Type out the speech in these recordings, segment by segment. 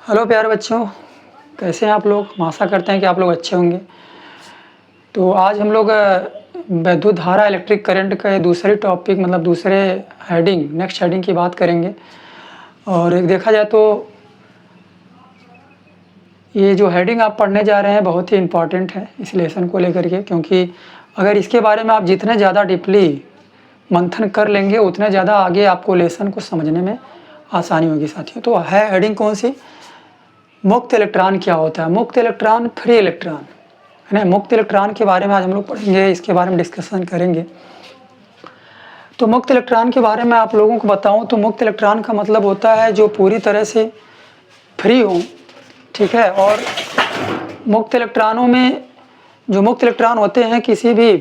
Hello प्यारे बच्चों, कैसे हैं आप लोग। हम आशा करते हैं कि आप लोग अच्छे होंगे। तो आज हम लोग विद्युत धारा इलेक्ट्रिक करंट के दूसरे टॉपिक मतलब दूसरे नेक्स्ट हेडिंग की बात करेंगे। और एक देखा जाए तो ये जो हेडिंग आप पढ़ने जा रहे हैं बहुत ही इम्पॉर्टेंट है इस लेसन को लेकर के, क्योंकि अगर इसके बारे में आप जितने ज़्यादा डीपली मंथन कर लेंगे उतने ज़्यादा आगे आपको लेसन को समझने में आसानी होगी साथियों। तो है हेडिंग कौन सी? मुक्त इलेक्ट्रॉन क्या होता है। मुक्त इलेक्ट्रॉन, फ्री इलेक्ट्रॉन, है ना। मुक्त इलेक्ट्रॉन के बारे में आज हम लोग पढ़ेंगे, इसके बारे में डिस्कशन करेंगे। तो मुक्त इलेक्ट्रॉन के बारे में आप लोगों को बताऊं तो मुक्त इलेक्ट्रॉन का मतलब होता है जो पूरी तरह से फ्री हो, ठीक है। और मुक्त इलेक्ट्रॉनों में जो मुक्त इलेक्ट्रॉन होते हैं किसी भी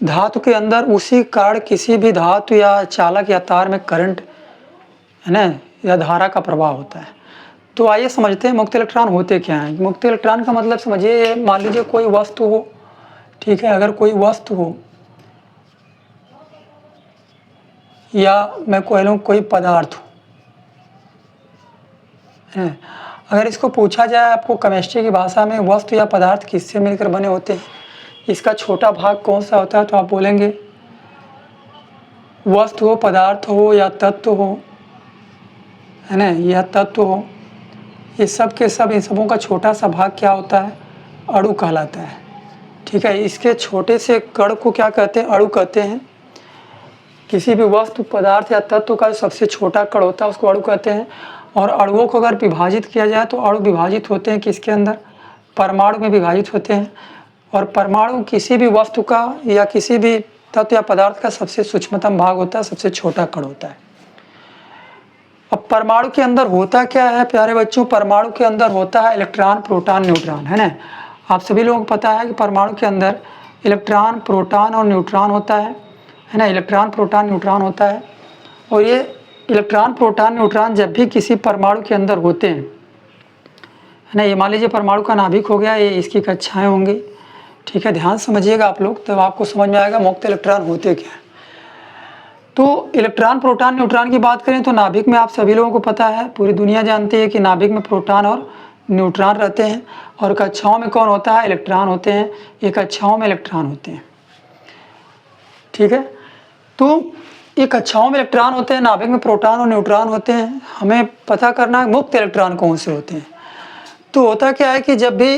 धातु के अंदर उसी कारण किसी भी धातु या चालक या तार में करंट, है ना, या धारा का प्रवाह होता है। तो आइए समझते हैं मुक्त इलेक्ट्रॉन होते क्या हैं। मुक्त इलेक्ट्रॉन का मतलब समझिए, मान लीजिए कोई वस्तु हो, ठीक है। अगर कोई वस्तु हो या मैं कह लूँ कोई पदार्थ हो, है। अगर इसको पूछा जाए आपको केमिस्ट्री की भाषा में वस्तु या पदार्थ किससे मिलकर बने होते हैं, इसका छोटा भाग कौन सा होता है, तो आप बोलेंगे वस्तु हो, पदार्थ हो या तत्व हो, है ना, या तत्व हो। ये सब के सब इन सबों का छोटा सा भाग क्या होता है, अणु कहलाता है, ठीक है। इसके छोटे से कण को क्या कहते हैं, अणु कहते हैं। किसी भी वस्तु, पदार्थ या तत्व का सबसे छोटा कण होता है उसको अणु कहते हैं। और अणुओं को अगर विभाजित किया जाए तो अणु विभाजित होते हैं किसके अंदर, परमाणु में विभाजित होते हैं। और परमाणु किसी भी वस्तु का या किसी भी तत्व या पदार्थ का सबसे सूक्ष्मतम भाग होता है, सबसे छोटा कण होता है। अब परमाणु के अंदर होता क्या है प्यारे बच्चों, परमाणु के अंदर होता है इलेक्ट्रॉन, प्रोटॉन, न्यूट्रॉन, है ना। आप सभी लोगों को पता है कि परमाणु के अंदर इलेक्ट्रॉन, प्रोटॉन और न्यूट्रॉन होता है ना। इलेक्ट्रॉन, प्रोटॉन, न्यूट्रॉन होता है। और ये इलेक्ट्रॉन, प्रोटॉन, न्यूट्रॉन जब भी किसी परमाणु के अंदर होते हैं, है ना। ये मान लीजिए परमाणु का नाभिक हो गया, ये इसकी कक्षाएँ होंगी, ठीक है। ध्यान समझिएगा आप लोग, तब आपको समझ में आएगा मुक्त इलेक्ट्रॉन होते क्या है। तो इलेक्ट्रॉन, प्रोटॉन, न्यूट्रॉन की बात करें तो नाभिक में आप सभी लोगों को पता है, पूरी दुनिया जानती है कि नाभिक में प्रोटॉन और न्यूट्रॉन रहते हैं। और कक्षाओं में कौन होता है, इलेक्ट्रॉन होते हैं। ये कक्षाओं में इलेक्ट्रॉन होते हैं, ठीक है। तो ये कक्षाओं में इलेक्ट्रॉन होते हैं, नाभिक में प्रोटॉन और न्यूट्रॉन होते हैं। हमें पता करना है मुक्त इलेक्ट्रॉन कौन से होते हैं। तो होता क्या है कि जब भी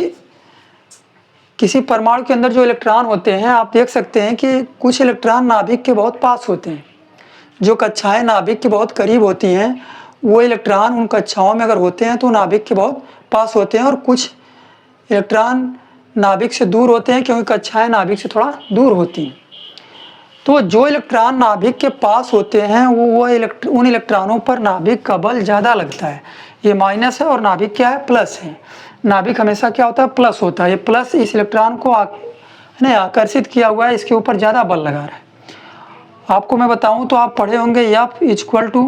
किसी परमाणु के अंदर जो इलेक्ट्रॉन होते हैं, आप देख सकते हैं कि कुछ इलेक्ट्रॉन नाभिक के बहुत पास होते हैं। जो कक्षाएं नाभिक के बहुत करीब होती हैं वो इलेक्ट्रॉन उन कक्षाओं में अगर होते हैं तो नाभिक के बहुत पास होते हैं। और कुछ इलेक्ट्रॉन नाभिक से दूर होते हैं क्योंकि कक्षाएं नाभिक से थोड़ा दूर होती हैं। तो जो इलेक्ट्रॉन नाभिक के पास होते हैं उन इलेक्ट्रॉनों पर नाभिक का बल ज़्यादा लगता है। ये माइनस है और नाभिक क्या है, प्लस है। नाभिक हमेशा क्या होता है, प्लस होता है। ये प्लस इस इलेक्ट्रॉन को आकर्षित किया हुआ है, इसके ऊपर ज़्यादा बल लगा रहा है। आपको मैं बताऊं तो आप पढ़े होंगे F इक्वल टू,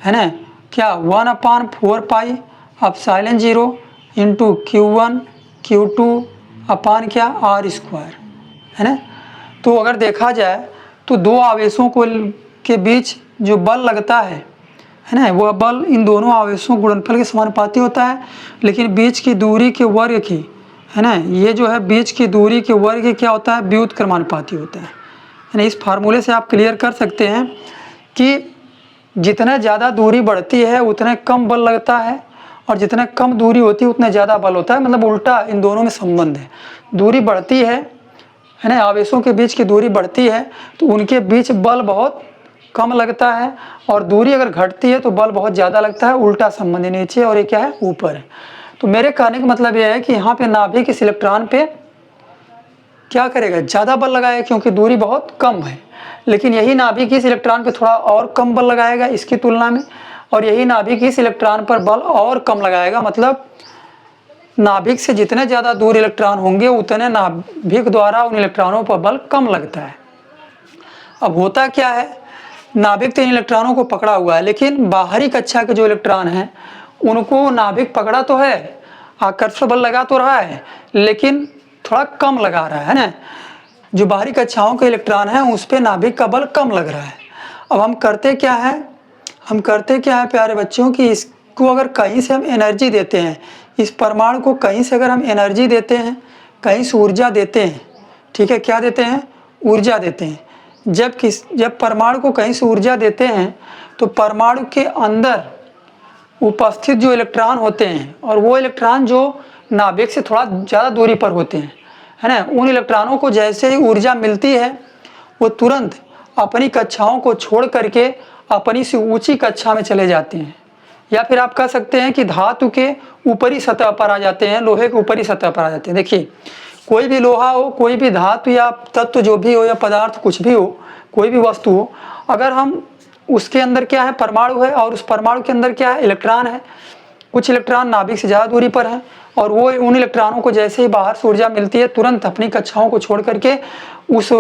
है ना, क्या 1/4 पाई ε0 इंटू Q1 Q2 अपान क्या R², है ना। तो अगर देखा जाए तो दो आवेशों के बीच जो बल लगता है ना, वह बल इन दोनों आवेशों गुणनफल के समानुपाती होता है। लेकिन बीच की दूरी के वर्ग की, है ना, ये जो है बीच की दूरी के वर्ग क्या होता है, व्युत्क्रमानुपाती होता है ना। इस फार्मूले से आप क्लियर कर सकते हैं कि जितना ज़्यादा दूरी बढ़ती है उतने कम बल लगता है, और जितना कम दूरी होती है उतना ज़्यादा बल होता है। मतलब उल्टा इन दोनों में संबंध है। दूरी बढ़ती है ना, आवेशों के बीच की दूरी बढ़ती है तो उनके बीच बल बहुत कम लगता है, और दूरी अगर घटती है तो बल बहुत ज़्यादा लगता है। उल्टा संबंध नीचे और ये क्या है, ऊपर है। तो मेरे कहने का मतलब यह है कि यहाँ पे नाभिक इस इलेक्ट्रॉन पे क्या करेगा, ज़्यादा बल लगाएगा क्योंकि दूरी बहुत कम है। लेकिन यही नाभिक इस इलेक्ट्रॉन पे थोड़ा और कम बल लगाएगा इसकी तुलना में, और यही नाभिक इस इलेक्ट्रॉन पर बल और कम लगाएगा। मतलब नाभिक से जितने ज़्यादा दूर इलेक्ट्रॉन होंगे उतने नाभिक द्वारा उन इलेक्ट्रॉनों पर बल कम लगता है। अब होता क्या है, नाभिक तो इन इलेक्ट्रॉनों को पकड़ा हुआ है, लेकिन बाहरी कक्षा के जो इलेक्ट्रॉन हैं उनको नाभिक पकड़ा तो है, आकर्षण बल लगा तो रहा है, लेकिन थोड़ा कम लगा रहा है ना। जो बाहरी कक्षाओं के इलेक्ट्रॉन हैं उस पर नाभिक का बल कम लग रहा है। अब हम करते क्या है हम करते क्या है प्यारे बच्चों कि इसको अगर कहीं से हम एनर्जी देते हैं, इस परमाणु को कहीं से अगर हम एनर्जी देते हैं, कहीं से ऊर्जा देते हैं, ठीक है, क्या देते हैं, ऊर्जा देते हैं। जब परमाणु को कहीं से ऊर्जा देते हैं तो परमाणु के अंदर उपस्थित जो इलेक्ट्रॉन होते हैं, और वो इलेक्ट्रॉन जो नाभिक से थोड़ा ज़्यादा दूरी पर होते हैं, है ना, उन इलेक्ट्रॉनों को जैसे ही ऊर्जा मिलती है वो तुरंत अपनी कक्षाओं को छोड़ करके अपनी से ऊंची कक्षा में चले जाते हैं, या फिर आप कह सकते हैं कि धातु के ऊपरी सतह पर आ जाते हैं, लोहे के ऊपरी सतह पर आ जाते हैं। देखिए, कोई भी लोहा हो, कोई भी धातु या तत्व जो भी हो या पदार्थ कुछ भी हो, कोई भी वस्तु हो, अगर हम उसके अंदर क्या है, परमाणु है, और उस परमाणु के अंदर क्या है, इलेक्ट्रॉन है। कुछ इलेक्ट्रॉन नाभिक से ज़्यादा दूरी पर हैं, और वो उन इलेक्ट्रॉनों को जैसे ही बाहर से ऊर्जा मिलती है तुरंत अपनी कक्षाओं को छोड़ करके उस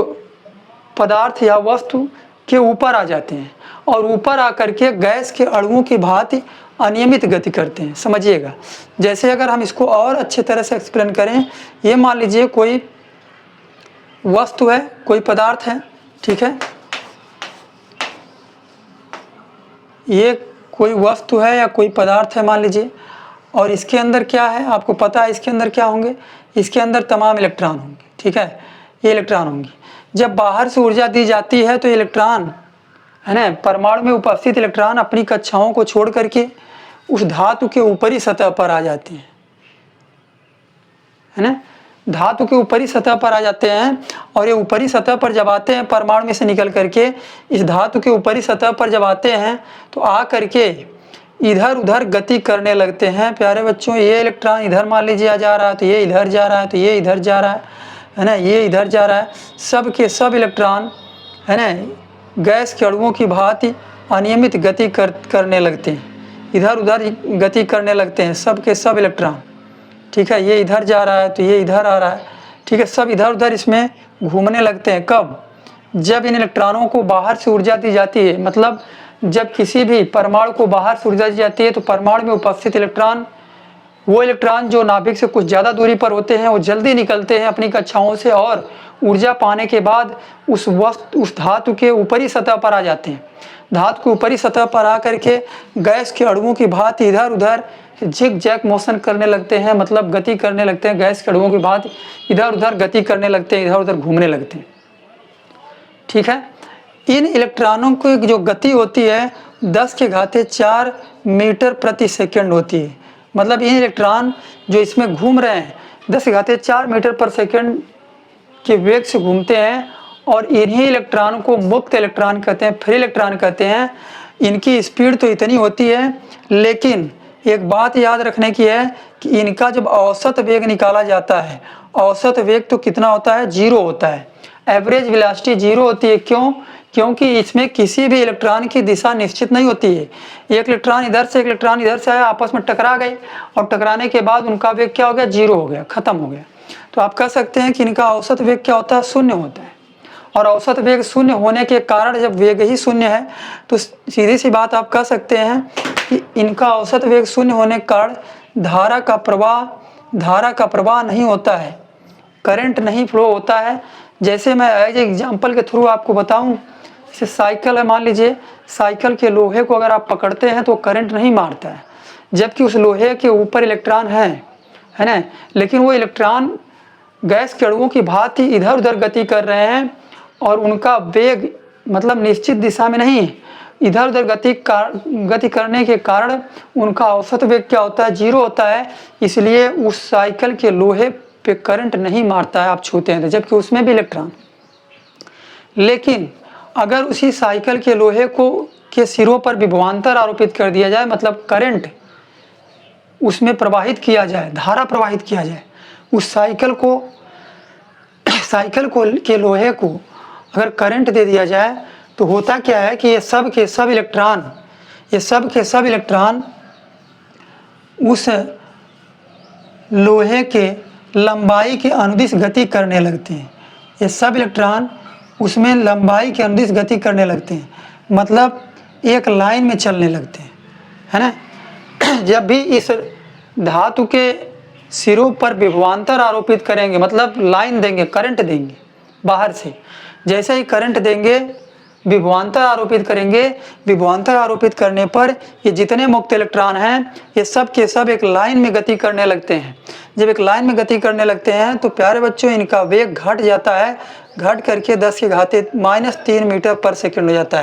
पदार्थ या वस्तु के ऊपर आ जाते हैं, और ऊपर आकर के गैस के अणुओं की भांति अनियमित गति करते हैं। समझिएगा, जैसे अगर हम इसको और अच्छे तरह से एक्सप्लेन करें, ये मान लीजिए कोई वस्तु है, कोई पदार्थ है, ठीक है, ये कोई वस्तु है या कोई पदार्थ है मान लीजिए, और इसके अंदर क्या है, आपको पता है इसके अंदर क्या होंगे, इसके अंदर तमाम इलेक्ट्रॉन होंगे, ठीक है, ये इलेक्ट्रॉन होंगे। जब बाहर से ऊर्जा दी जाती है तो इलेक्ट्रॉन, है ना, परमाणु में उपस्थित इलेक्ट्रॉन अपनी कक्षाओं को छोड़ करके उस धातु के ऊपरी सतह पर आ जाते हैं, है ना, धातु के ऊपरी सतह पर आ जाते हैं। और ये ऊपरी सतह पर जब आते हैं, परमाणु में से निकल करके इस धातु के ऊपरी सतह पर जब आते हैं तो आ करके इधर उधर गति करने लगते हैं। प्यारे बच्चों, ये इलेक्ट्रॉन इधर मान लीजिए आ जा रहा है, तो ये इधर जा रहा है, तो ये इधर जा रहा है ना, ये इधर जा रहा है। सब के सब इलेक्ट्रॉन, है ना, गैस के अणुओं की भांति अनियमित गति करने लगते हैं, इधर उधर गति करने लगते हैं, सब के सब इलेक्ट्रॉन, ठीक है, ये इधर जा रहा है तो ये इधर आ रहा है, ठीक है, सब इधर उधर इसमें घूमने लगते हैं। कब? जब इन इलेक्ट्रॉनों को बाहर से ऊर्जा दी जाती है, मतलब जब किसी भी परमाणु को बाहर से ऊर्जा दी जाती है तो परमाणु में उपस्थित इलेक्ट्रॉन, वो इलेक्ट्रॉन जो नाभिक से कुछ ज़्यादा दूरी पर होते हैं, वो जल्दी निकलते हैं अपनी कक्षाओं से, और ऊर्जा पाने के बाद उस धातु के ऊपरी सतह पर आ जाते हैं। धातु के ऊपरी सतह पर आकर के गैस के अणुओं की भांति इधर उधर जिग जैग मोशन करने लगते हैं, मतलब गति करने लगते हैं, गैस के अणुओं की भांति इधर उधर गति करने लगते हैं, इधर उधर घूमने लगते हैं, ठीक है। इन इलेक्ट्रॉनों की जो गति होती है 10⁴ मीटर प्रति सेकंड होती है। मतलब ये इलेक्ट्रॉन जो इसमें घूम रहे हैं 10⁴ मीटर पर सेकंड के वेग से घूमते हैं, और इन्हीं इलेक्ट्रॉन को मुक्त इलेक्ट्रॉन कहते हैं, फ्री इलेक्ट्रॉन कहते हैं। इनकी स्पीड तो इतनी होती है, लेकिन एक बात याद रखने की है कि इनका जब औसत वेग निकाला जाता है, औसत वेग तो कितना होता है, 0 होता है। एवरेज वेलोसिटी 0 होती है। क्यों? क्योंकि इसमें किसी भी इलेक्ट्रॉन की दिशा निश्चित नहीं होती है। एक इलेक्ट्रॉन इधर से एक इलेक्ट्रॉन इधर से आया, आपस में टकरा गए, और टकराने के बाद उनका वेग क्या हो गया, 0 हो गया, खत्म हो गया। तो आप कह सकते हैं कि इनका औसत वेग क्या होता है, 0 होता है। और औसत वेग 0 होने के कारण, जब वेग ही 0 है तो सीधी सी बात आप कह सकते हैं कि इनका औसत वेग 0 होने के कारण धारा का प्रवाह नहीं होता है, करंट नहीं फ्लो होता है। जैसे मैं एज एग्जाम्पल के थ्रू आपको बताऊं, जैसे साइकिल है, मान लीजिए साइकिल के लोहे को अगर आप पकड़ते हैं तो करंट नहीं मारता है, जबकि उस लोहे के ऊपर इलेक्ट्रॉन है ना, लेकिन वो इलेक्ट्रॉन गैस के अणुओं की भांति इधर उधर गति कर रहे हैं, और उनका वेग मतलब निश्चित दिशा में नहीं, इधर उधर गति करने के कारण उनका औसत वेग क्या होता है, 0 होता है। इसलिए उस साइकिल के लोहे पे करंट नहीं मारता है, आप छूते हैं तो, जबकि उसमें भी इलेक्ट्रॉन। लेकिन अगर उसी साइकिल के लोहे के सिरों पर विभवांतर आरोपित कर दिया जाए, मतलब करंट उसमें प्रवाहित किया जाए, धारा प्रवाहित किया जाए, उस साइकिल के लोहे को अगर करंट दे दिया जाए, तो होता क्या है कि ये सब के सब इलेक्ट्रॉन उस लोहे के लंबाई के अनुदिश गति करने लगते हैं। ये सब इलेक्ट्रॉन उसमें लंबाई के अनुदिश गति करने लगते हैं, मतलब एक लाइन में चलने लगते हैं, है ना। जब भी इस धातु के सिरों पर विभवांतर आरोपित करेंगे, मतलब लाइन देंगे, करंट देंगे बाहर से, जैसे ही करंट देंगे विभवांतर आरोपित करेंगे। विभवांतर आरोपित करने पर ये जितने मुक्त इलेक्ट्रॉन हैं ये सब के सब एक लाइन में गति करने लगते हैं। जब एक लाइन में गति करने लगते हैं तो प्यारे बच्चों इनका वेग घट जाता है, घट करके 10⁻³ मीटर पर सेकंड हो जाता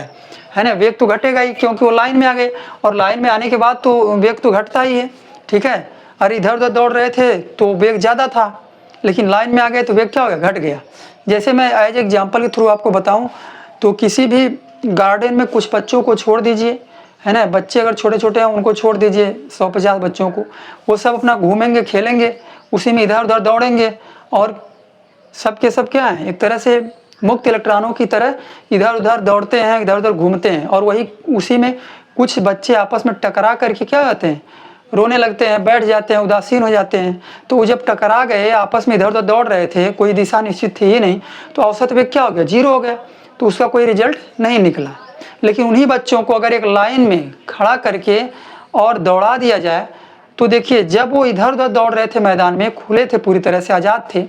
है ना। वेग तो घटेगा ही क्योंकि वो लाइन में आ गए, और लाइन में आने के बाद तो वेग तो घटता ही है, ठीक है। और इधर उधर दौड़ रहे थे तो वेग ज़्यादा था, लेकिन लाइन में आ गए तो वेग क्या हो गया, घट गया। जैसे मैं एज एग्जाम्पल के थ्रू आपको बताऊं तो किसी भी गार्डन में कुछ बच्चों को छोड़ दीजिए, है ना। बच्चे अगर छोटे छोटे हैं उनको छोड़ दीजिए, 150 बच्चों को, वो सब अपना घूमेंगे खेलेंगे, उसी में इधर उधर दौड़ेंगे, और सब के सब क्या है, एक तरह से मुक्त इलेक्ट्रॉनों की तरह इधर उधर दौड़ते हैं, इधर उधर घूमते हैं। और वही उसी में कुछ बच्चे आपस में टकरा करके क्या होते हैं, रोने लगते हैं, बैठ जाते हैं, उदासीन हो जाते हैं। तो वो जब टकरा गए, आपस में इधर उधर दौड़ रहे थे, कोई दिशा निश्चित थी ही नहीं, तो औसत वेग क्या हो गया, 0 हो गया, तो उसका कोई रिजल्ट नहीं निकला। लेकिन उन्हीं बच्चों को अगर एक लाइन में खड़ा करके और दौड़ा दिया जाए तो देखिए, जब वो इधर उधर दौड़ रहे थे मैदान में, खुले थे, पूरी तरह से आज़ाद थे,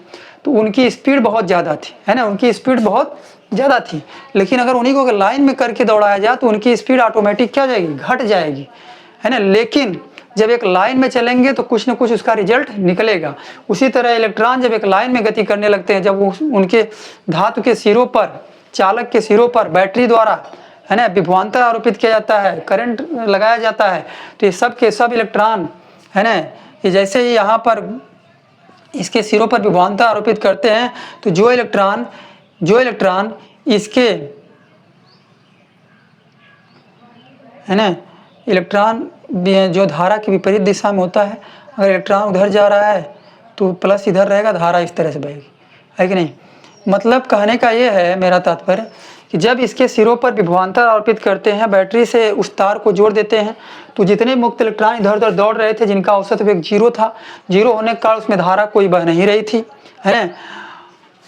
तो उनकी स्पीड बहुत ज़्यादा थी, है ना, उनकी स्पीड बहुत ज़्यादा थी। लेकिन अगर उन्हीं को लाइन में करके दौड़ाया जाए तो उनकी स्पीड ऑटोमेटिक क्या जाएगी, घट जाएगी, है ना। लेकिन जब एक लाइन में चलेंगे तो कुछ न कुछ उसका रिजल्ट निकलेगा। उसी तरह इलेक्ट्रॉन जब एक लाइन में गति करने लगते हैं, जब उनके धातु के सिरों पर, चालक के सिरों पर बैटरी द्वारा, है ना, विभवांतर आरोपित किया जाता है, करंट लगाया जाता है, तो ये सब के सब इलेक्ट्रॉन, है ना, ये जैसे ही यहाँ पर इसके सिरों पर विभवांतर आरोपित करते हैं तो जो इलेक्ट्रॉन इसके, है ना, इलेक्ट्रॉन जो धारा की विपरीत दिशा में होता है, अगर इलेक्ट्रॉन उधर जा रहा है तो प्लस इधर रहेगा, धारा इस तरह से बहेगी, है कि नहीं। मतलब कहने का ये है, मेरा तात्पर्य कि जब इसके सिरों पर विभवांतर आरोपित करते हैं, बैटरी से उस तार को जोड़ देते हैं, तो जितने मुक्त इलेक्ट्रॉन इधर उधर दौड़ रहे थे जिनका औसत वेग 0 था, 0 होने के कारण उसमें धारा कोई बह नहीं रही थी, है ना,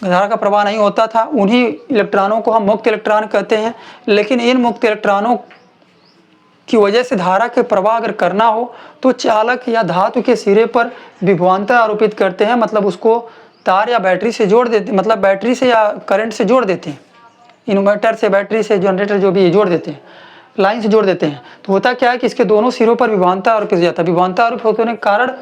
धारा का प्रवाह नहीं होता था, उन्हीं इलेक्ट्रॉनों को हम मुक्त इलेक्ट्रॉन कहते हैं। लेकिन इन मुक्त इलेक्ट्रॉनों की वजह से धारा के प्रवाह अगर करना हो तो चालक या धातु के सिरे पर विभवांतर आरोपित करते हैं, मतलब उसको तार या बैटरी से जोड़ देते, मतलब बैटरी से या करंट से जोड़ देते हैं, इन्वर्टर से, बैटरी से, जनरेटर जो भी है, जोड़ देते हैं, लाइन से जोड़ देते हैं। तो होता क्या है कि इसके दोनों सिरों पर विभवांतर आरोपित हो जाता है। विभवांतर आरोपित होने के कारण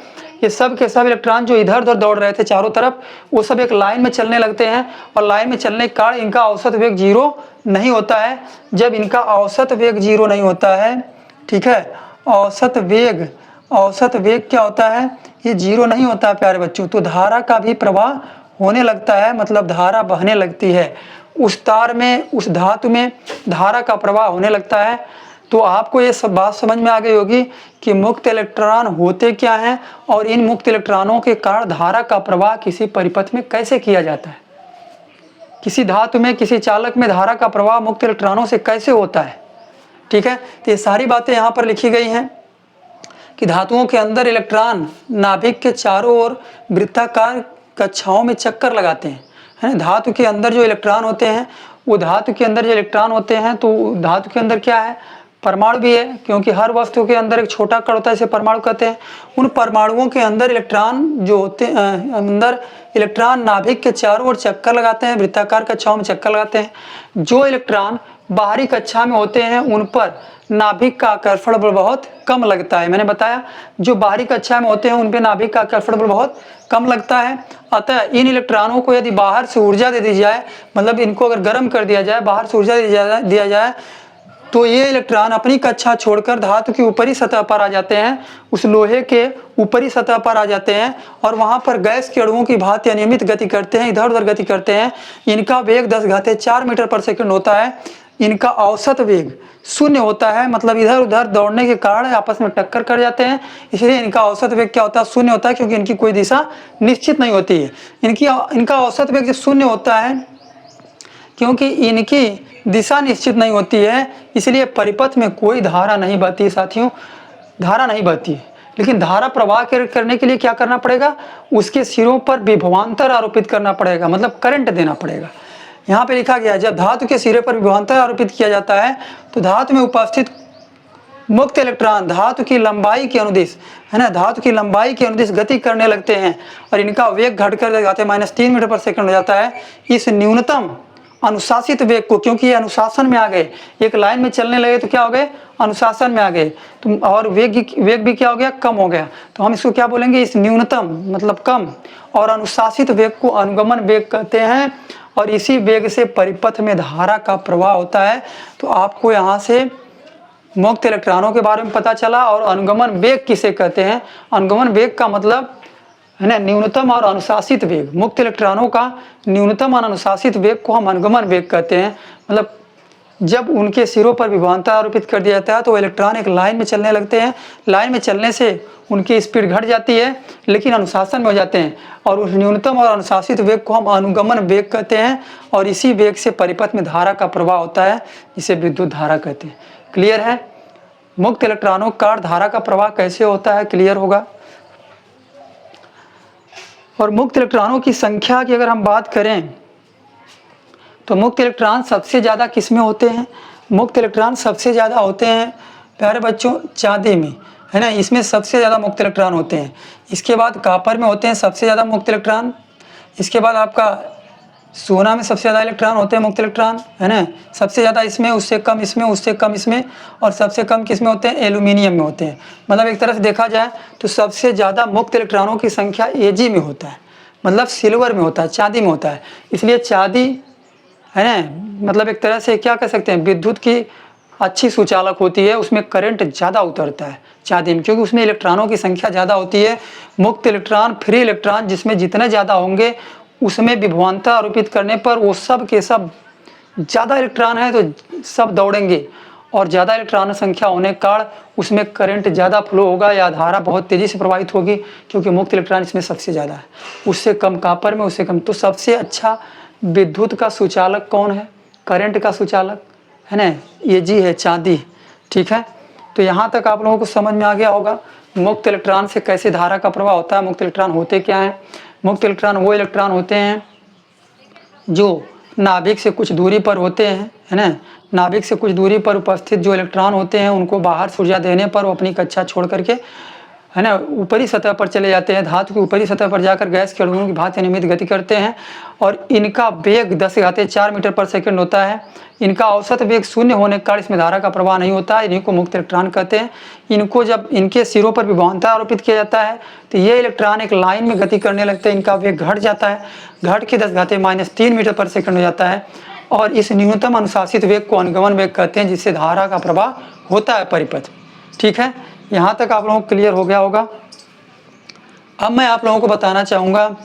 ये सब के सब इलेक्ट्रॉन जो इधर उधर दौड़ रहे थे चारों तरफ, वो सब एक लाइन में चलने लगते हैं, और लाइन में चलने के कारण इनका औसत वेग 0 नहीं होता है। जब इनका औसत वेग 0 नहीं होता है, ठीक है, औसत वेग क्या होता है, ये 0 नहीं होता है प्यारे बच्चों, तो धारा का भी प्रवाह होने लगता है, मतलब धारा बहने लगती है, उस तार में, उस धातु में धारा का प्रवाह होने लगता है। तो आपको ये सब बात समझ में आ गई होगी कि मुक्त इलेक्ट्रॉन होते क्या हैं और इन मुक्त इलेक्ट्रॉनों के कारण धारा का प्रवाह किसी परिपथ में कैसे किया जाता है, किसी धातु में, किसी चालक में धारा का प्रवाह मुक्त इलेक्ट्रॉनों से कैसे होता है, ठीक है। तो ये सारी बातें यहाँ पर लिखी गई हैं कि धातुओं के अंदर इलेक्ट्रॉन नाभिक के चारों ओर वृत्ताकार कक्षाओं में चक्कर लगाते हैं, है ना। धातु के अंदर जो इलेक्ट्रॉन होते हैं, वो धातु के अंदर जो इलेक्ट्रॉन होते हैं, तो धातु के अंदर क्या है, परमाणु भी है, क्योंकि हर वस्तु के अंदर एक छोटा कण होता है, इसे परमाणु कहते हैं। उन परमाणुओं के अंदर इलेक्ट्रॉन जो होते हैं, अंदर इलेक्ट्रॉन नाभिक के चारों ओर चक्कर लगाते हैं, वृत्ताकार कक्षाओं में चक्कर लगाते हैं। जो इलेक्ट्रॉन बाहरी कक्षा में होते हैं उन पर नाभिक का आकर्षण बल बहुत कम लगता है। मैंने बताया जो बाहरी कक्षा में होते हैं उन पे नाभिक का आकर्षण बल बहुत कम लगता है। अतः इन इलेक्ट्रॉनों को यदि बाहर से ऊर्जा दे दी जाए, मतलब इनको अगर गर्म कर दिया जाए, बाहर से ऊर्जा दिया जाए, तो ये इलेक्ट्रॉन अपनी कक्षा छोड़कर धातु की ऊपरी सतह पर आ जाते हैं, उस लोहे के ऊपरी सतह पर आ जाते हैं, और वहाँ पर गैस के अणुओं की भांति अनियमित गति करते हैं, इधर उधर गति करते हैं। इनका वेग 10⁻⁴ मीटर पर सेकंड होता है। इनका औसत वेग 0 होता है, मतलब इधर उधर दौड़ने के कारण आपस में टक्कर कर जाते हैं, इसलिए इनका औसत वेग क्या होता है, 0 होता है, क्योंकि इनकी कोई दिशा निश्चित नहीं होती है। इनका औसत वेग जो 0 होता है, क्योंकि इनकी दिशा निश्चित नहीं होती है, इसलिए परिपथ में कोई धारा नहीं बहती साथियों, धारा नहीं बहती है। लेकिन धारा प्रवाह करने के लिए क्या करना पड़ेगा, उसके सिरों पर विभवांतर आरोपित करना पड़ेगा, मतलब करंट देना पड़ेगा। यहाँ पे लिखा गया है, जब धातु के सिरे पर विभवांतर आरोपित किया जाता है तो धातु में उपस्थित मुक्त इलेक्ट्रॉन धातु की लंबाई के अनुदिश, है ना, धातु की लंबाई के अनुदिश गति करने लगते हैं, और इनका वेग घटकर जाते हैं -3 मीटर पर सेकंड हो जाता है। इस न्यूनतम अनुशासित वेग को, क्योंकि ये अनुशासन में आ गए, एक लाइन में चलने लगे तो क्या हो गए, अनुशासन में आ गए, तो और वेग भी क्या हो गया, कम हो गया। तो हम इसको क्या बोलेंगे, इस न्यूनतम मतलब कम और अनुशासित वेग को अनुगमन वेग कहते हैं। और इसी वेग से परिपथ में धारा का प्रवाह होता है। तो आपको यहाँ से मुक्त इलेक्ट्रॉनों के बारे में पता चला। और अनुगमन वेग किसे कहते हैं, अनुगमन वेग का मतलब है ना न्यूनतम और अनुशासित वेग। मुक्त इलेक्ट्रॉनों का न्यूनतम और अनुशासित वेग को हम अनुगमन वेग कहते हैं। मतलब जब उनके सिरों पर विभवांतर आरोपित कर दिया जाता है तो इलेक्ट्रॉन एक लाइन में चलने लगते हैं। लाइन में चलने से उनकी स्पीड घट जाती है लेकिन अनुशासन में हो जाते हैं। और उस न्यूनतम और अनुशासित वेग को हम अनुगमन वेग कहते हैं। और इसी वेग से परिपथ में धारा का प्रवाह होता है, जिसे विद्युत धारा कहते हैं। क्लियर है। मुक्त इलेक्ट्रॉनों का धारा का प्रवाह कैसे होता है, क्लियर होगा। और मुक्त इलेक्ट्रॉनों की संख्या की अगर हम बात करें तो मुक्त इलेक्ट्रॉन सबसे ज़्यादा किस में होते हैं, मुक्त इलेक्ट्रॉन सबसे ज़्यादा होते हैं प्यारे बच्चों चांदी में, है ना, इसमें सबसे ज़्यादा मुक्त इलेक्ट्रॉन होते हैं। इसके बाद कॉपर में होते हैं सबसे ज़्यादा मुक्त इलेक्ट्रॉन। इसके बाद आपका सोना में सबसे ज़्यादा इलेक्ट्रॉन होते हैं मुक्त इलेक्ट्रॉन, है ना, सबसे ज़्यादा इसमें, उससे कम इसमें, उससे कम इसमें, और सबसे कम किस में होते हैं, एल्यूमिनियम में होते हैं। मतलब एक तरह से देखा जाए तो सबसे ज़्यादा मुक्त इलेक्ट्रॉनों की संख्या Ag में होता है, मतलब सिल्वर में होता है, चांदी में होता है। इसलिए चांदी है ना, मतलब एक तरह से क्या कह सकते हैं, विद्युत की अच्छी सुचालक होती है, उसमें करंट ज़्यादा उतरता है चांदी में, क्योंकि उसमें इलेक्ट्रॉनों की संख्या ज़्यादा होती है। मुक्त इलेक्ट्रॉन, फ्री इलेक्ट्रॉन जिसमें जितने ज़्यादा होंगे उसमें विभवांतर आरोपित करने पर वो सब के सब, ज़्यादा इलेक्ट्रॉन है तो सब दौड़ेंगे, और ज़्यादा इलेक्ट्रॉन संख्या होने के कारण उसमें करंट ज़्यादा फ्लो होगा या धारा बहुत तेज़ी से प्रवाहित होगी, क्योंकि मुक्त इलेक्ट्रॉन इसमें सबसे ज़्यादा है। उससे कम कॉपर में, उससे कम। तो सबसे अच्छा विद्युत का सुचालक कौन है, करंट का सुचालक, है ना, Ag है, चांदी। ठीक है, तो यहाँ तक आप लोगों को समझ में आ गया होगा मुक्त इलेक्ट्रॉन से कैसे धारा का प्रवाह होता है। मुक्त इलेक्ट्रॉन होते क्या हैं, मुक्त इलेक्ट्रॉन वो इलेक्ट्रॉन होते हैं जो नाभिक से कुछ दूरी पर होते हैं, है ना, नाभिक से कुछ दूरी पर उपस्थित जो इलेक्ट्रॉन होते हैं उनको बाहर से ऊर्जा देने पर वो अपनी कक्षा छोड़ करके, है ना, ऊपरी सतह पर चले जाते हैं। धातु की ऊपरी सतह पर जाकर गैस के अणुओं की भांति नियमित गति करते हैं। और इनका वेग 10⁻⁴ मीटर पर सेकंड होता है। इनका औसत वेग शून्य होने के कारण इसमें धारा का प्रवाह नहीं होता है। इन्हीं को मुक्त इलेक्ट्रॉन कहते हैं। इनको जब इनके सिरों पर विभवांतर आरोपित किया जाता है तो ये इलेक्ट्रॉन एक लाइन में गति करने लगते हैं। इनका वेग घट जाता है, घट के 10⁻³ मीटर पर सेकंड हो जाता है। और इस न्यूनतम अनुशासित वेग को अनुगमन वेग कहते हैं, जिससे धारा का प्रवाह होता है परिपथ। ठीक है, यहाँ तक आप लोगों को क्लियर हो गया होगा। अब मैं आप लोगों को बताना चाहूँगा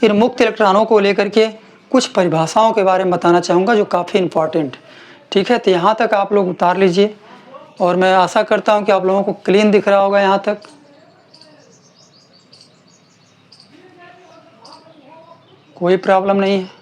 इन मुक्त इलेक्ट्रॉनों को लेकर के कुछ परिभाषाओं के बारे में बताना चाहूँगा जो काफ़ी इम्पॉर्टेंट। ठीक है, तो यहाँ तक आप लोग उतार लीजिए और मैं आशा करता हूँ कि आप लोगों को क्लीन दिख रहा होगा यहाँ तक। कोई प्रॉब्लम नहीं है।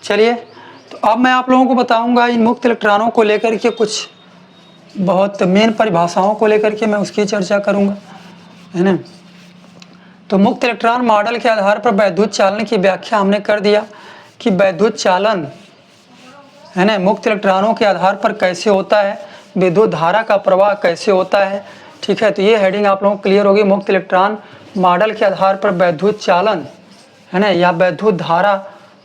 चलिए, तो अब मैं आप लोगों को बताऊंगा इन मुक्त इलेक्ट्रॉनों को लेकर के कुछ बहुत मेन परिभाषाओं को लेकर के मैं उसकी चर्चा करूंगा, है ना। तो मुक्त इलेक्ट्रॉन मॉडल के आधार पर वैद्युत चालन की व्याख्या हमने कर दिया कि वैद्युत चालन, है ना, मुक्त इलेक्ट्रॉनों के आधार पर कैसे होता है, विद्युत धारा का प्रवाह कैसे होता है। ठीक है, तो ये हेडिंग आप लोगों को क्लियर होगी। मुक्त इलेक्ट्रॉन मॉडल के आधार पर वैद्युत चालन, है ना, या वैद्युत धारा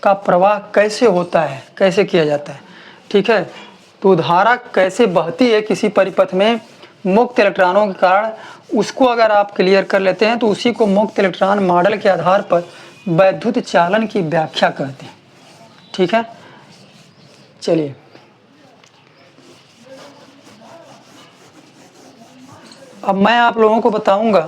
का प्रवाह कैसे होता है, कैसे किया जाता है। ठीक है, तो धारा कैसे बहती है किसी परिपथ में मुक्त इलेक्ट्रॉनों के कारण, उसको अगर आप क्लियर कर लेते हैं तो उसी को मुक्त इलेक्ट्रॉन मॉडल के आधार पर वैद्युत चालन की व्याख्या कहते हैं। ठीक है, चलिए अब मैं आप लोगों को बताऊंगा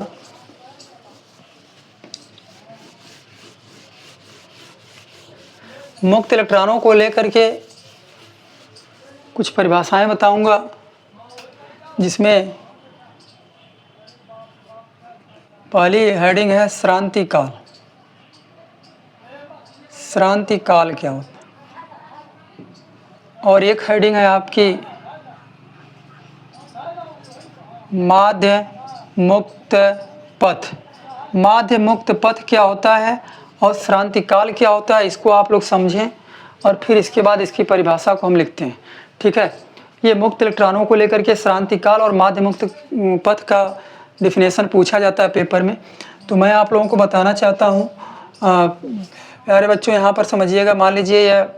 मुक्त इलेक्ट्रॉनों को लेकर के कुछ परिभाषाएं बताऊंगा जिसमें पहली हेडिंग है श्रांति काल। श्रांति काल क्या होता है? और एक हेडिंग है आपकी माध्य मुक्त पथ। माध्य मुक्त पथ क्या होता है और श्रांति काल क्या होता है, इसको आप लोग समझें और फिर इसके बाद इसकी परिभाषा को हम लिखते हैं। ठीक है, ये मुक्त इलेक्ट्रॉनों को लेकर के श्रांति काल और माध्य मुक्त पथ का डिफिनेशन पूछा जाता है पेपर में। तो मैं आप लोगों को बताना चाहता हूँ, प्यारे बच्चों यहाँ पर समझिएगा। मान लीजिए यह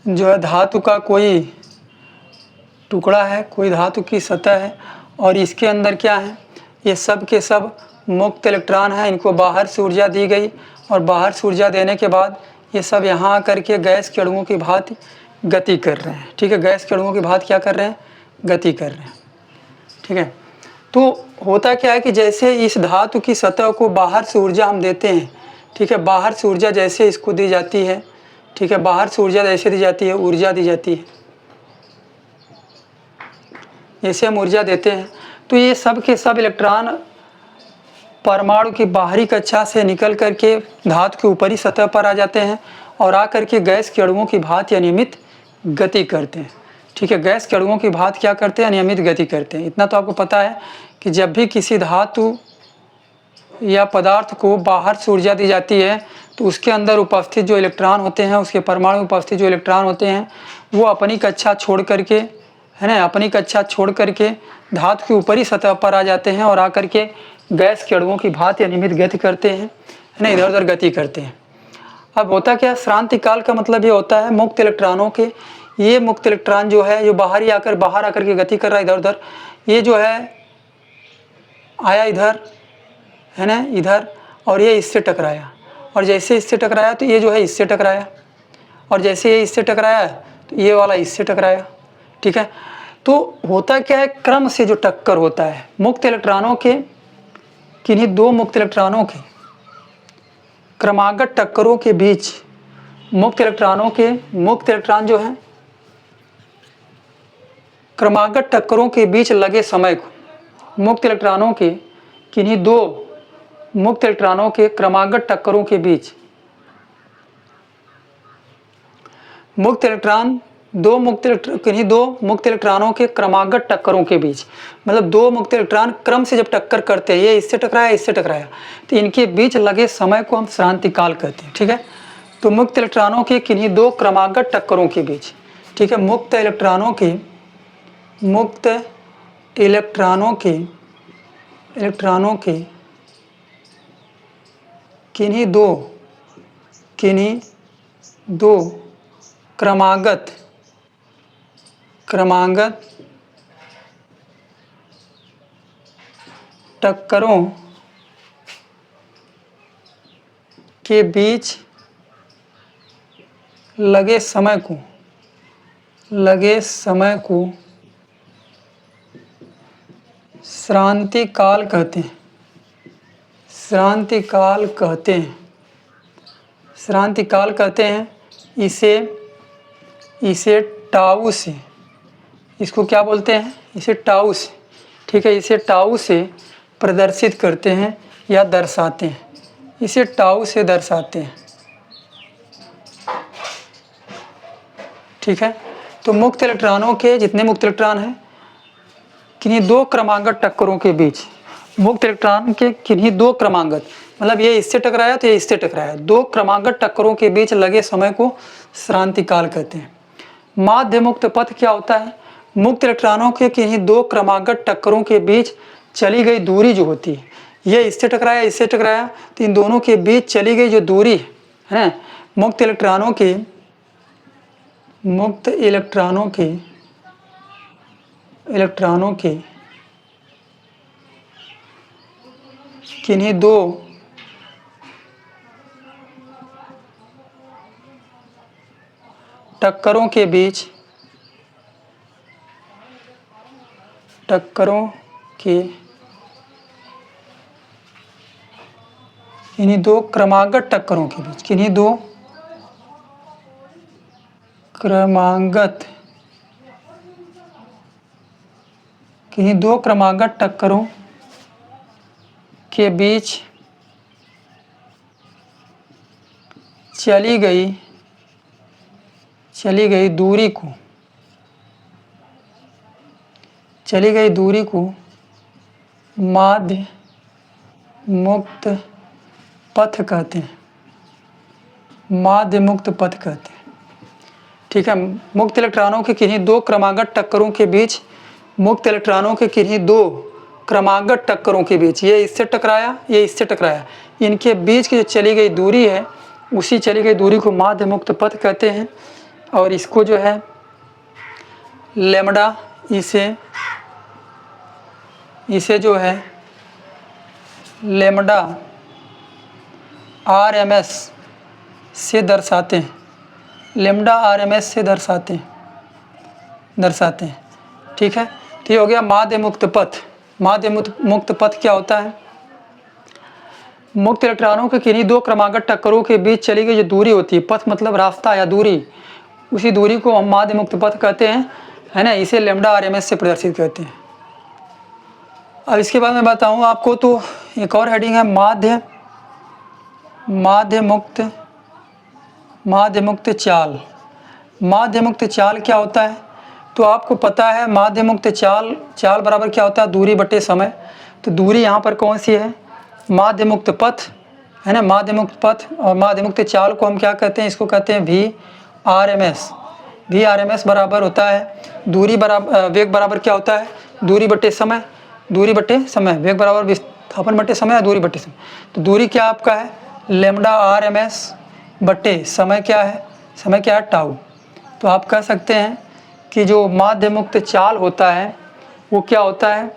जो है धातु का कोई टुकड़ा है, कोई धातु की सतह है और इसके अंदर क्या है, ये सब के सब मुक्त इलेक्ट्रॉन हैं। इनको बाहर से ऊर्जा दी गई और बाहर से ऊर्जा देने के बाद ये सब यहाँ आकर के गैस के अणुओं की भांति गति कर रहे हैं। ठीक है, गैस के अणुओं की भांति क्या कर रहे हैं, गति कर रहे हैं। ठीक है, तो होता क्या है कि जैसे इस धातु की सतह को बाहर से ऊर्जा हम देते हैं, ठीक है, बाहर से ऊर्जा जैसे इसको दी जाती है, ठीक है, बाहर से ऊर्जा जैसे दी जाती है, ऊर्जा दी जाती है, जैसे हम ऊर्जा देते हैं, तो ये सब के सब इलेक्ट्रॉन परमाणु की बाहरी कक्षा से निकल करके धातु के ऊपरी सतह पर आ जाते हैं और आकर के गैस के अणुओं की भांति अनियमित गति करते हैं। ठीक है, गैस के अणुओं की भांति क्या करते हैं, अनियमित गति करते हैं। इतना तो आपको पता है कि जब भी किसी धातु या पदार्थ को बाहर से ऊर्जा दी जाती है तो उसके अंदर उपस्थित जो इलेक्ट्रॉन होते हैं, उसके परमाणु में उपस्थित जो इलेक्ट्रॉन होते हैं, वो अपनी कक्षा छोड़ करके, है ना, अपनी कक्षा छोड़ करके धातु की ऊपरी सतह पर आ जाते हैं और आकर के गैस के अणुओं की भांति अनियमित गति करते हैं, है ना, इधर उधर गति करते हैं। अब होता क्या, श्रांति काल का मतलब ये होता है मुक्त इलेक्ट्रॉनों के, ये मुक्त इलेक्ट्रॉन जो है, जो बाहर आकर के गति कर रहा है इधर उधर, ये जो है आया इधर, है ना, इधर, और ये इससे टकराया, और जैसे इससे टकराया तो ये जो है इससे टकराया, और जैसे ये इससे टकराया तो ये वाला इससे टकराया। ठीक है, तो होता क्या है, क्रम से जो टक्कर होता है मुक्त इलेक्ट्रॉनों के, किन्हीं दो मुक्त इलेक्ट्रॉनों के क्रमागत टक्करों के बीच, मुक्त इलेक्ट्रॉन जो है क्रमागत टक्करों के बीच लगे समय को, मुक्त इलेक्ट्रॉनों के, किन्हीं दो मुक्त इलेक्ट्रॉनों के क्रमागत टक्करों के बीच, किन्हीं दो मुक्त इलेक्ट्रॉनों के क्रमागत टक्करों के बीच, मतलब दो मुक्त इलेक्ट्रॉन क्रम से जब टक्कर करते हैं, ये इससे टकराया इससे टकराया, तो इनके बीच लगे समय को हम श्रांति काल कहते हैं। ठीक है, तो मुक्त इलेक्ट्रॉनों के किन्हीं दो क्रमागत टक्करों के बीच, ठीक है, मुक्त इलेक्ट्रॉनों के किन्हीं दो क्रमागत टक्करों के बीच लगे समय को श्रांति काल कहते हैं। श्रांति काल कहते हैं। इसे टाउ से, इसको क्या बोलते हैं, इसे टाउ से, ठीक है, इसे टाउ से प्रदर्शित करते हैं या दर्शाते हैं, इसे टाउ से दर्शाते हैं। ठीक है, तो मुक्त इलेक्ट्रॉनों के जितने मुक्त इलेक्ट्रॉन हैं, किन्हीं दो क्रमागत टक्करों के बीच, मुक्त इलेक्ट्रॉन के किन्हीं दो क्रमागत, मतलब ये इससे टकराया तो ये इससे टकराया, दो क्रमागत टक्करों के बीच लगे समय को श्रांति काल कहते हैं। माध्य मुक्त पथ क्या होता है, मुक्त इलेक्ट्रॉनों के किन्हीं दो क्रमागत टक्करों के बीच चली गई दूरी जो होती है, ये इससे टकराया तो इन दोनों के बीच चली गई जो दूरी है, मुक्त इलेक्ट्रॉनों के किन्हीं दो टक्करों के बीच, किन्हीं दो क्रमागत टक्करों के बीच, किन्हीं दो क्रमागत किन्हीं दो क्रमागत टक्करों के बीच चली गई दूरी को माध्य मुक्त पथ कहते हैं। माध्य मुक्त पथ कहते हैं। ठीक है, मुक्त इलेक्ट्रॉनों के किन्हीं दो क्रमागत टक्करों के बीच, मुक्त इलेक्ट्रॉनों के किन्हीं दो क्रमागत टक्करों के बीच, ये इससे टकराया, ये इससे टकराया, इनके बीच की जो चली गई दूरी है, उसी चली गई दूरी को माध्य मुक्त पथ कहते हैं। और इसको जो है लैम्ब्डा, इसे जो है लैम्ब्डा RMS से दर्शाते हैं। लैम्ब्डा RMS से दर्शाते हैं। ठीक है, तो ये हो गया माध्य मुक्त पथ। माध्य मुक्त पथ क्या होता है? मुक्त इलेक्ट्रॉनों के किन्हीं दो क्रमागत टक्करों के बीच चली गई जो दूरी होती है, पथ मतलब रास्ता या दूरी, उसी दूरी को हम माध्य मुक्त पथ कहते हैं, है ना। इसे लैम्ब्डा RMS से प्रदर्शित करते हैं। अब इसके बाद मैं बताऊँ आपको, तो एक और हेडिंग है माध्य मुक्त चाल। माध्य मुक्त चाल क्या होता है? तो आपको पता है माध्य मुक्त चाल बराबर क्या होता है? दूरी बटे समय। तो दूरी यहाँ पर कौन सी है? माध्य मुक्त पथ, है ना। माध्य मुक्त पथ और माध्य मुक्त चाल को हम क्या कहते हैं? इसको कहते हैं VRMS। VRMS बराबर होता है दूरी बराबर, वेग बराबर क्या होता है? दूरी बटे समय। वेग बराबर विस्थापन बटे समय या दूरी बटे समय। तो दूरी क्या आपका है? लैम्ब्डा RMS बटे समय क्या है? समय क्या है? टाउ। तो आप कह सकते हैं कि जो माध्य मुक्त चाल होता है वो क्या होता है?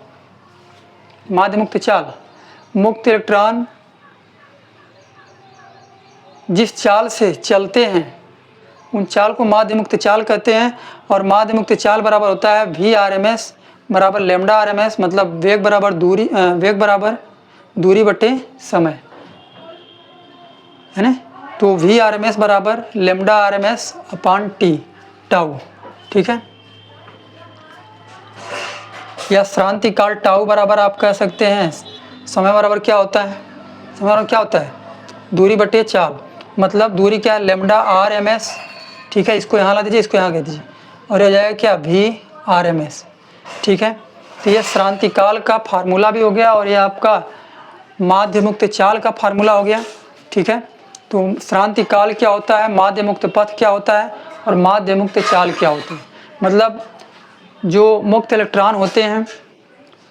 माध्य मुक्त चाल, मुक्त इलेक्ट्रॉन जिस चाल से चलते हैं उन चाल को माध्य मुक्त चाल कहते हैं। और माध्य मुक्त चाल बराबर होता है VRMS बराबर लैम्ब्डा RMS, मतलब वेग बराबर दूरी बटे समय, है ना। तो VRMS बराबर lambda RMS upon T, tau. ठीक है, या श्रांति काल टाउ बराबर आप कह सकते हैं समय बराबर क्या होता है? समय बराबर क्या होता है? दूरी बटे चाल, मतलब दूरी क्या है? Lambda RMS। ठीक है, इसको यहाँ ला दीजिए, इसको यहाँ कह दीजिए, और हो जाएगा क्या? VRMS। ठीक है, तो ये श्रांति काल का फार्मूला भी हो गया और ये आपका माध्य मुक्त चाल का फार्मूला हो गया। ठीक है, तो श्रांति काल क्या होता है, माध्य मुक्त पथ क्या होता है, और माध्य मुक्त चाल क्या होती है। मतलब जो मुक्त इलेक्ट्रॉन होते हैं,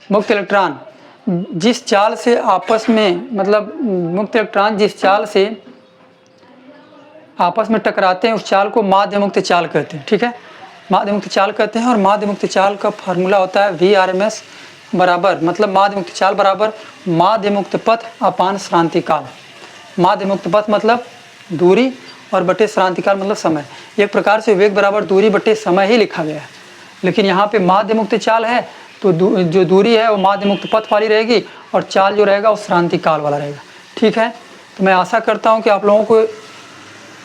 मुक्त इलेक्ट्रॉन जिस चाल से आपस में, मतलब मुक्त इलेक्ट्रॉन जिस चाल से आपस में टकराते हैं उस चाल को माध्य मुक्त चाल कहते हैं। ठीक है, माध्य मुक्त चाल कहते हैं। और माध्य मुक्त चाल का फार्मूला होता है VRMS बराबर, मतलब माध्य मुक्त चाल बराबर माध्य मुक्त पथ अपान श्रांति काल। माध्य मुक्त पथ मतलब दूरी और बटे श्रांति काल मतलब समय। एक प्रकार से वेग बराबर दूरी बटे समय ही लिखा गया है, लेकिन यहाँ पे माध्य मुक्त चाल है तो जो दूरी है वो माध्य मुक्त पथ वाली रहेगी और चाल जो रहेगा वो श्रांति काल वाला रहेगा। ठीक है, तो मैं आशा करता हूँ कि आप लोगों को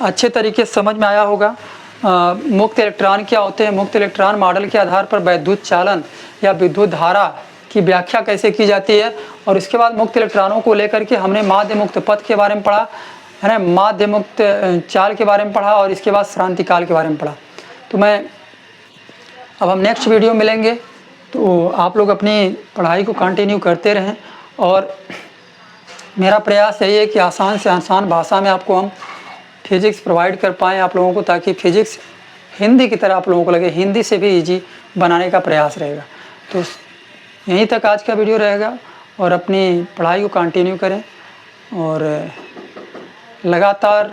अच्छे तरीके से समझ में आया होगा। मुक्त इलेक्ट्रॉन क्या होते हैं, मुक्त इलेक्ट्रॉन मॉडल के आधार पर वैद्युत चालन या विद्युत धारा की व्याख्या कैसे की जाती है, और इसके बाद मुक्त इलेक्ट्रॉनों को लेकर के हमने माध्य मुक्त पथ के बारे में पढ़ा, है ना, माध्य मुक्त चाल के बारे में पढ़ा, और इसके बाद श्रांति काल के बारे में पढ़ा। तो अब हम नेक्स्ट वीडियो मिलेंगे, तो आप लोग अपनी पढ़ाई को कंटिन्यू करते रहें। और मेरा प्रयास यही है कि आसान से आसान भाषा में आपको हम फिज़िक्स प्रोवाइड कर पाएँ आप लोगों को, ताकि फिज़िक्स हिंदी की तरह आप लोगों को लगे, हिंदी से भी इजी बनाने का प्रयास रहेगा। तो यहीं तक आज का वीडियो रहेगा, और अपनी पढ़ाई को कंटिन्यू करें और लगातार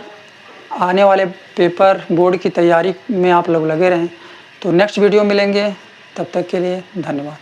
आने वाले पेपर बोर्ड की तैयारी में आप लोग लगे रहें। तो नेक्स्ट वीडियो मिलेंगे, तब तक के लिए धन्यवाद।